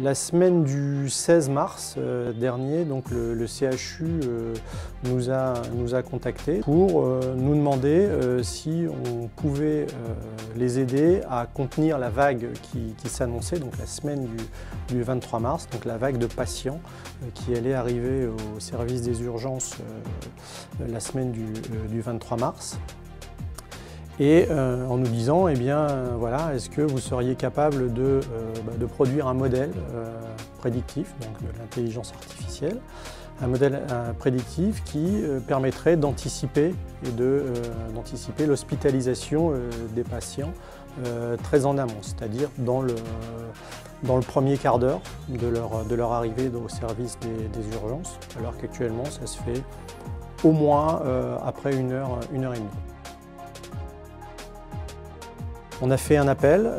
La semaine du 16 mars dernier, donc le CHU nous a contactés pour nous demander si on pouvait les aider à contenir la vague qui s'annonçait, donc la semaine du 23 mars, donc la vague de patients qui allait arriver au service des urgences la semaine du 23 mars. Et en nous disant, eh bien, voilà, est-ce que vous seriez capable de produire un modèle prédictif, donc de l'intelligence artificielle, un modèle prédictif qui permettrait d'anticiper l'hospitalisation des patients très en amont, c'est-à-dire dans le premier quart d'heure de leur arrivée au service des urgences, alors qu'actuellement ça se fait au moins après une heure et demie. On a fait un appel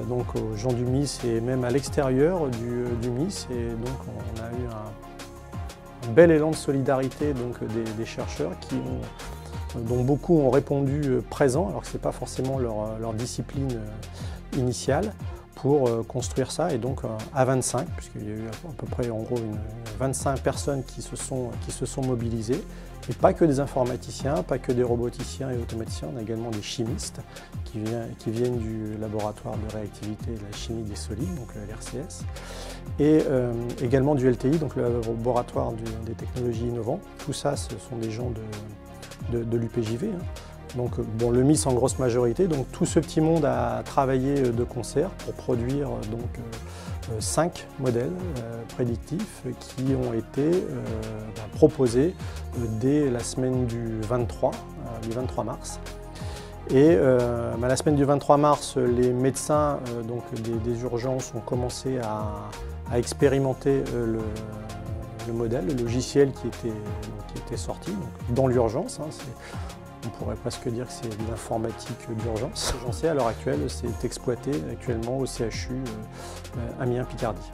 donc aux gens du MIS et même à l'extérieur du MIS, et donc on a eu un bel élan de solidarité donc, des chercheurs dont beaucoup ont répondu présents, alors que ce n'est pas forcément leur discipline initiale, pour construire ça, et donc à 25, puisqu'il y a eu à peu près en gros 25 personnes qui se sont mobilisées, et pas que des informaticiens, pas que des roboticiens et automaticiens, on a également des chimistes qui viennent du laboratoire de réactivité et de la chimie des solides, donc l'RCS, et également du LTI, donc le laboratoire des technologies innovantes. Tout ça, ce sont des gens de l'UPJV. Donc bon, le MIS en grosse majorité, donc tout ce petit monde a travaillé de concert pour produire donc 5 modèles prédictifs qui ont été proposés dès la semaine du 23 mars. Et la semaine du 23 mars, les médecins donc des urgences ont commencé à expérimenter le modèle, le logiciel qui était sorti donc dans l'urgence. On pourrait presque dire que c'est de l'informatique d'urgence. J'en sais à l'heure actuelle, c'est exploité actuellement au CHU Amiens-Picardie.